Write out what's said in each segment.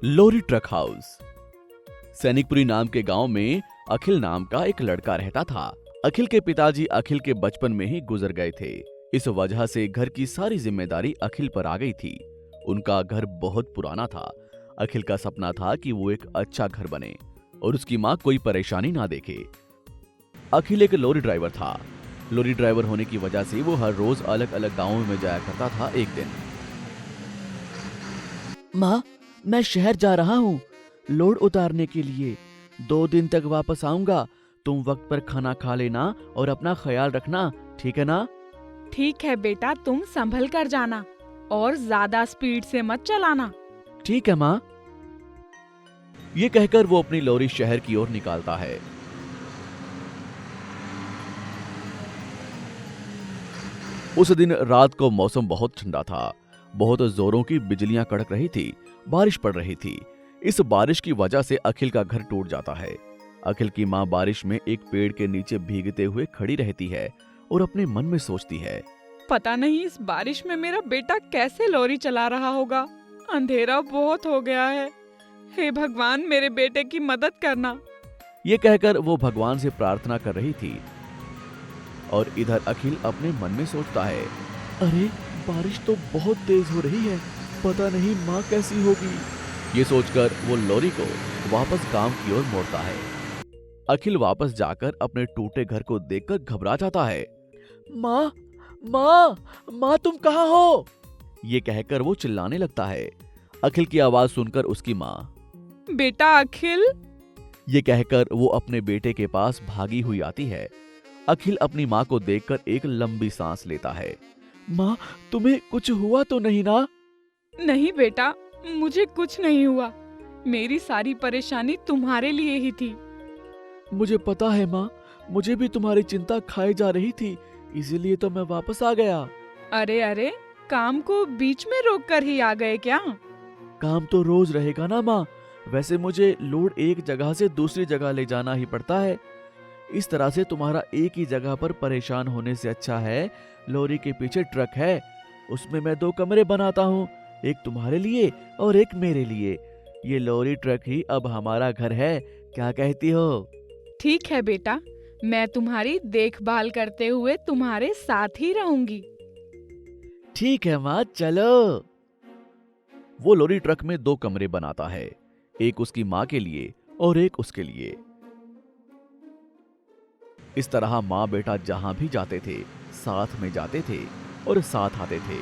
लोरी truck house. Sainikpuri नाम के गांव में अखिल नाम का एक लड़का रहता था। अखिल के पिताजी अखिल के बचपन में ही गुजर गए थे। इस वजह से घर की सारी जिम्मेदारी अखिल पर आ गई थी। उनका घर बहुत पुराना था। अखिल का सपना था कि वो एक अच्छा घर बने और उसकी माँ कोई परेशानी ना देखे। अखिल एक लॉरी ड्राइवर था। लॉरी ड्राइवर होने की वजह से वो हर रोज अलग अलग गांवों में जाया करता था। एक दिन, माँ, मैं शहर जा रहा हूँ लोड उतारने के लिए। 2 दिन तक वापस आऊंगा। तुम वक्त पर खाना खा लेना और अपना ख्याल रखना, ठीक है ना? ठीक है बेटा, तुम संभल कर जाना और ज्यादा स्पीड से मत चलाना। ठीक है माँ। ये कहकर वो अपनी लॉरी शहर की ओर निकालता है। उस दिन रात को मौसम बहुत ठंडा था। बहुत जोरों की बिजलियां कड़क रही थी। बारिश पड़ रही थी। इस बारिश की वजह से अखिल का घर टूट जाता है। अखिल की माँ बारिश में एक पेड़ के नीचे भीगते हुए खड़ी रहती है और अपने मन में सोचती है, पता नहीं इस बारिश में मेरा बेटा कैसे लॉरी चला रहा होगा। अंधेरा बहुत हो गया है। हे भगवान, मेरे बेटे की मदद करना। ये कहकर वो भगवान से प्रार्थना कर रही थी और इधर अखिल अपने मन में सोचता है, अरे बारिश तो बहुत तेज हो रही है, पता नहीं माँ कैसी होगी। ये सोचकर वो लॉरी को वापस गांव की ओर मोड़ता है। अखिल वापस जाकर अपने टूटे घर को देखकर घबरा जाता है। माँ, माँ, माँ, तुम कहाँ हो? ये कहकर वो चिल्लाने लगता है। अखिल की आवाज सुनकर उसकी माँ, बेटा अखिल। ये कहकर वो अपने बेटे के पास भागी हुई आती है। अखिल अपनी माँ को देखकर एक लंबी सांस लेता है। माँ, तुम्हें कुछ हुआ तो नहीं ना? नहीं बेटा, मुझे कुछ नहीं हुआ। मेरी सारी परेशानी तुम्हारे लिए ही थी। मुझे पता है माँ, मुझे भी तुम्हारी चिंता खाई जा रही थी, इसीलिए तो मैं वापस आ गया। अरे अरे, काम को बीच में रोक कर ही आ गए क्या? काम तो रोज रहेगा ना माँ। वैसे मुझे लोड एक जगह से दूसरी जगह ले जाना ही पड़ता है। इस तरह से तुम्हारा एक ही जगह पर परेशान होने से अच्छा है लॉरी के पीछे ट्रक है, उसमें मैं 2 कमरे बनाता हूँ, एक तुम्हारे लिए और एक मेरे लिए। ये लॉरी ट्रक ही अब हमारा घर है, क्या कहती हो? ठीक है बेटा, मैं तुम्हारी देखभाल करते हुए तुम्हारे साथ ही रहूंगी। ठीक है माँ, चलो। वो लॉरी ट्रक में 2 कमरे बनाता है, एक उसकी माँ के लिए और एक उसके लिए। इस तरह माँ बेटा जहां भी जाते थे साथ में जाते थे और साथ आते थे,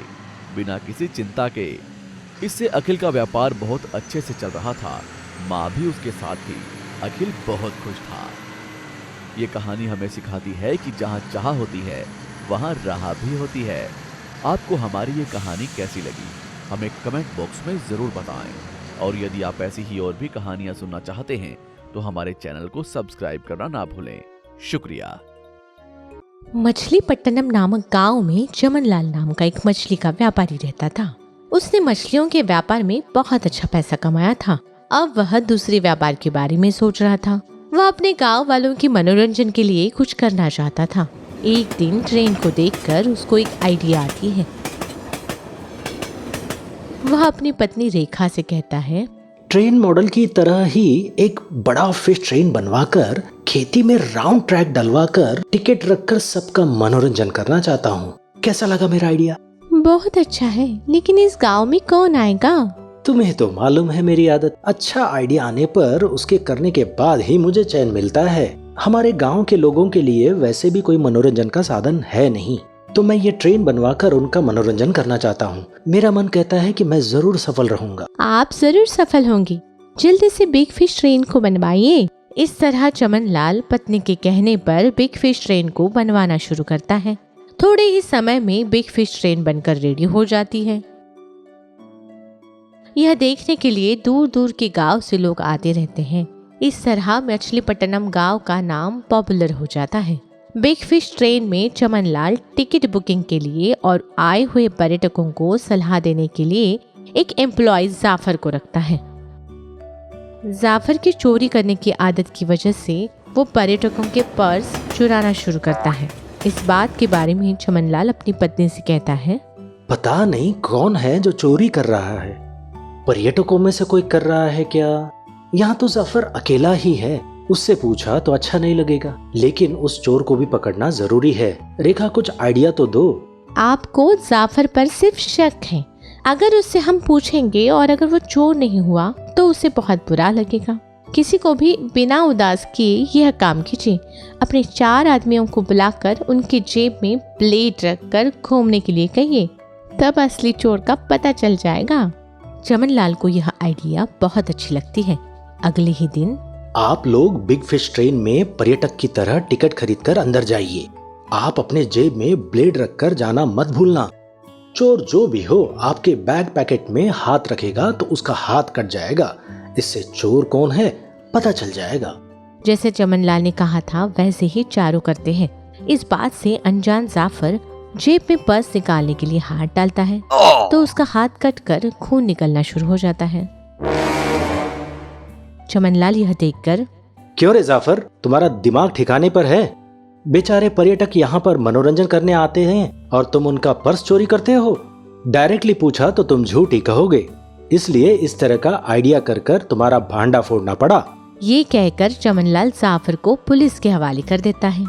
बिना किसी चिंता के। इससे अखिल का व्यापार बहुत अच्छे से चल रहा था। माँ भी उसके साथ थी। अखिल बहुत खुश था। ये कहानी हमें सिखाती है कि जहां चाह होती है वहां राह भी होती है। आपको हमारी ये कहानी कैसी लगी हमें कमेंट बॉक्स में जरूर बताएं। और यदि आप ऐसी ही और भी कहानियां सुनना चाहते हैं तो हमारे चैनल को सब्सक्राइब करना ना भूलें। शुक्रिया। मछलीपट्टनम नामक गांव में चमनलाल नाम का एक मछली का व्यापारी रहता था। उसने मछलियों के व्यापार में बहुत अच्छा पैसा कमाया था। अब वह दूसरे व्यापार के बारे में सोच रहा था। वह अपने गांव वालों के मनोरंजन के लिए कुछ करना चाहता था। एक दिन ट्रेन को देखकर उसको एक आइडिया आती है। वह अपनी पत्नी रेखा से कहता है, ट्रेन मॉडल की तरह ही एक बड़ा फिश ट्रेन बनवाकर खेती में राउंड ट्रैक डलवाकर टिकट रखकर सबका मनोरंजन करना चाहता हूँ। कैसा लगा मेरा आइडिया? बहुत अच्छा है, लेकिन इस गांव में कौन आएगा? तुम्हें तो मालूम है मेरी आदत। अच्छा आइडिया आने पर उसके करने के बाद ही मुझे चैन मिलता है। हमारे गांव के लोगों के लिए वैसे भी कोई मनोरंजन का साधन है नहीं, तो मैं ये ट्रेन बनवाकर उनका मनोरंजन करना चाहता हूँ। मेरा मन कहता है कि मैं जरूर सफल रहूंगा। आप जरूर सफल होंगे। जल्दी से बिग फिश ट्रेन को बनवाइए। इस तरह चमनलाल पत्नी के कहने पर बिग फिश ट्रेन को बनवाना शुरू करता है। थोड़े ही समय में बिग फिश ट्रेन बनकर रेडी हो जाती है। यह देखने के लिए दूर दूर के गांव से लोग आते रहते हैं। इस तरह मछलीपट्टनम गांव का नाम पॉपुलर हो जाता है। बिग फिश ट्रेन में चमनलाल टिकट बुकिंग के लिए और आए हुए पर्यटकों को सलाह देने के लिए एक एम्प्लॉय जाफर को रखता है। जाफर की चोरी करने की आदत की वजह से वो पर्यटकों के पर्स चुराना शुरू करता है। इस बात के बारे में चमनलाल अपनी पत्नी से कहता है, पता नहीं कौन है जो चोरी कर रहा है। पर्यटकों में से कोई कर रहा है क्या? यहाँ तो जाफर अकेला ही है। उससे पूछा तो अच्छा नहीं लगेगा, लेकिन उस चोर को भी पकड़ना जरूरी है। रेखा, कुछ आइडिया तो दो। आपको जाफर पर सिर्फ शक है। अगर उससे हम पूछेंगे और अगर वो चोर नहीं हुआ तो उसे बहुत बुरा लगेगा। किसी को भी बिना उदास किए यह काम कीजिए। अपने 4 आदमियों को बुलाकर उनकी जेब में ब्लेड रखकर घूमने के लिए कहिए, तब असली चोर का पता चल जाएगा। चमनलाल को यह आइडिया बहुत अच्छी लगती है। अगले ही दिन आप लोग बिग फिश ट्रेन में पर्यटक की तरह टिकट खरीदकर अंदर जाइए। आप अपने जेब में ब्लेड रखकर जाना मत भूलना। चोर जो भी हो, आपके बैग पैकेट में हाथ रखेगा तो उसका हाथ कट जाएगा। इससे चोर कौन है पता चल जाएगा। जैसे चमनलाल ने कहा था वैसे ही चारों करते हैं। इस बात से अनजान जाफर जेब में पर्स निकालने के लिए हाथ डालता है तो उसका हाथ कटकर खून निकलना शुरू हो जाता है। चमनलाल यह देखकर, क्यों रे जाफर, तुम्हारा दिमाग ठिकाने पर है? बेचारे पर्यटक यहाँ पर मनोरंजन करने आते हैं और तुम उनका पर्स चोरी करते हो। डायरेक्टली पूछा तो तुम झूठ ही कहोगे, इसलिए इस तरह का आइडिया कर तुम्हारा भांडा फोड़ना पड़ा। ये कहकर चमनलाल जाफर को पुलिस के हवाले कर देता है।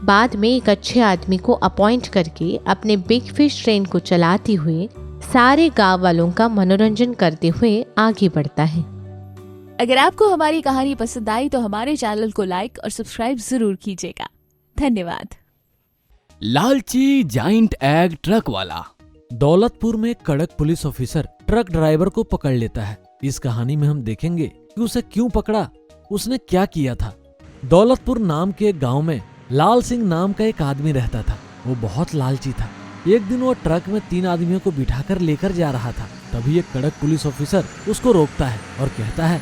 बाद में एक अच्छे आदमी को अपॉइंट करके अपने बिग फिश ट्रेन को चलाते हुए सारे गांव वालों का मनोरंजन करते हुए आगे बढ़ता है। अगर आपको हमारी कहानी पसंद आई तो हमारे चैनल को लाइक और सब्सक्राइब जरूर कीजिएगा। धन्यवाद। लालची जाइंट एग ट्रक वाला। दौलतपुर में कड़क पुलिस ऑफिसर ट्रक ड्राइवर को पकड़ लेता है। इस कहानी में हम देखेंगे कि उसे क्यों पकड़ा, उसने क्या किया था। दौलतपुर नाम के एक गांव में लाल सिंह नाम का एक आदमी रहता था। वो बहुत लालची था। एक दिन वो ट्रक में 3 आदमियों को बिठाकर लेकर जा रहा था। तभी एक कड़क पुलिस ऑफिसर उसको रोकता है और कहता है,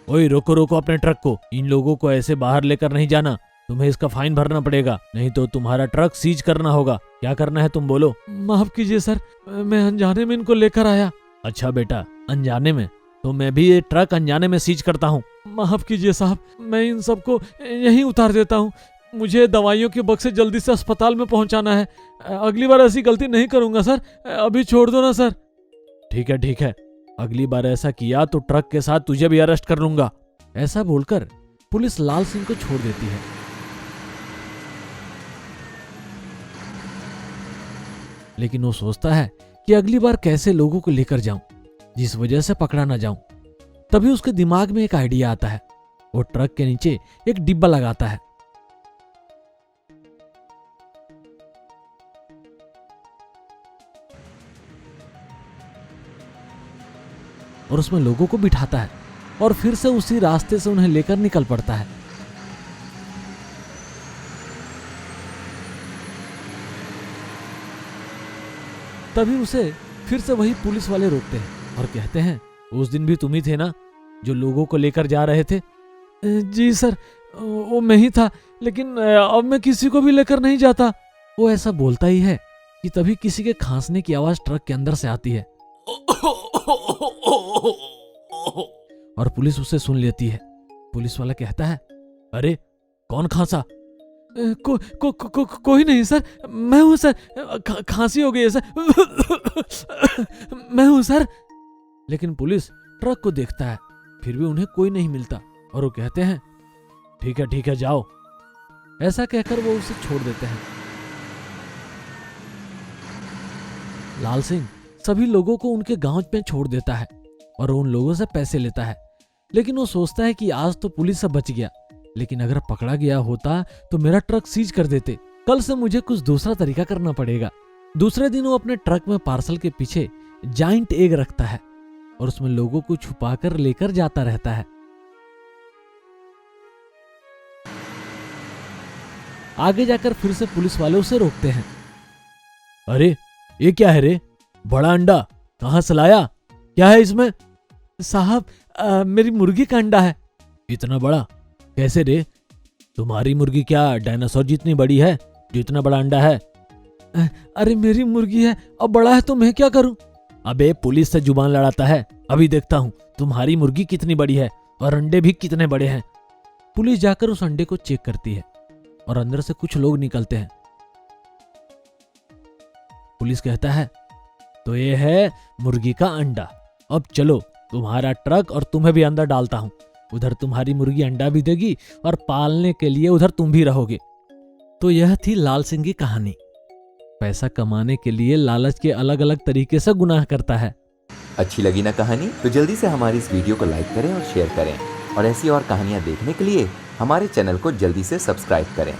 ओए रोको रोको अपने ट्रक को। इन लोगों को ऐसे बाहर लेकर नहीं जाना। तुम्हें इसका फाइन भरना पड़ेगा, नहीं तो तुम्हारा ट्रक सीज करना होगा। क्या करना है तुम बोलो। माफ कीजिए सर, मैं अनजाने में इनको लेकर आया। अच्छा बेटा, अनजाने में? तो मैं भी ये ट्रक अनजाने में सीज करता हूँ। माफ कीजिए साहब, मैं इन सबको यहीं उतार देता हूँ। मुझे दवाइयों के बक्से जल्दी से अस्पताल में पहुँचाना है। अगली बार ऐसी गलती नहीं करूंगा सर, अभी छोड़ दो ना सर। ठीक है, अगली बार ऐसा किया तो ट्रक के साथ तुझे भी अरेस्ट कर लूंगा। ऐसा बोलकर पुलिस लाल सिंह को छोड़ देती है। लेकिन वो सोचता है कि अगली बार कैसे लोगों को लेकर जाऊं जिस वजह से पकड़ा ना जाऊं। तभी उसके दिमाग में एक आइडिया आता है। वो ट्रक के नीचे एक डिब्बा लगाता है और उसमें लोगों को बिठाता है और फिर से उसी रास्ते से उन्हें लेकर निकल पड़ता है। तभी उसे फिर से वही पुलिस वाले रोकते हैं और कहते हैं, उस दिन भी तुम ही थे ना जो लोगों को लेकर जा रहे थे? जी सर, वो मैं ही था, लेकिन अब मैं किसी को भी लेकर नहीं जाता। वो ऐसा बोलता ही है कि तभी किसी के खांसने की आवाज ट्रक के अंदर से आती है और पुलिस उसे सुन लेती है। पुलिस वाला कहता है, अरे कौन खांसा? कोई नहीं सर, मैं हूं सर, खांसी हो गई है सर, मैं हूं सर। लेकिन पुलिस ट्रक को देखता है, फिर भी उन्हें कोई नहीं मिलता और वो कहते हैं, ठीक है जाओ। ऐसा कहकर वो उसे छोड़ देते हैं। लाल सिंह सभी लोगों को उनके गांव में छोड़ देता है और उन लोगों से पैसे लेता है। लेकिन वो सोचता है कि आज तो पुलिस से बच गया, लेकिन अगर पकड़ा गया होता तो मेरा ट्रक सीज कर देते। कल से मुझे कुछ दूसरा तरीका करना पड़ेगा। दूसरे दिन वो अपने ट्रक में पार्सल के पीछे जाइंट एग रखता है और उसमें लोगों को छुपाकर लेकर जाता रहता है। आगे जाकर फिर से पुलिस वाले उसे रोकते हैं। अरे ये क्या है रे? बड़ा अंडा कहां से लाया? क्या है इसमें? साहब, मेरी मुर्गी का अंडा है। इतना बड़ा कैसे रे? तुम्हारी मुर्गी क्या डायनासोर जितनी बड़ी है जो इतना बड़ा अंडा है? अरे मेरी मुर्गी है, अब बड़ा है तो मैं क्या करूं? अबे पुलिस से जुबान लड़ाता है, अभी देखता हूं तुम्हारी मुर्गी कितनी बड़ी है और अंडे भी कितने बड़े हैं। पुलिस जाकर उस अंडे को चेक करती है और अंदर से कुछ लोग निकलते हैं। पुलिस कहता है तो ये है मुर्गी का अंडा। अब चलो, तुम्हारा ट्रक और तुम्हें भी अंदर डालता हूँ। उधर तुम्हारी मुर्गी अंडा भी देगी और पालने के लिए उधर तुम भी रहोगे। तो यह थी लाल सिंह की कहानी। पैसा कमाने के लिए लालच के अलग अलग तरीके से गुनाह करता है। अच्छी लगी ना कहानी? तो जल्दी से हमारी इस वीडियो को लाइक करें और शेयर करें, और ऐसी और कहानियाँ देखने के लिए हमारे चैनल को जल्दी से सब्सक्राइब करें।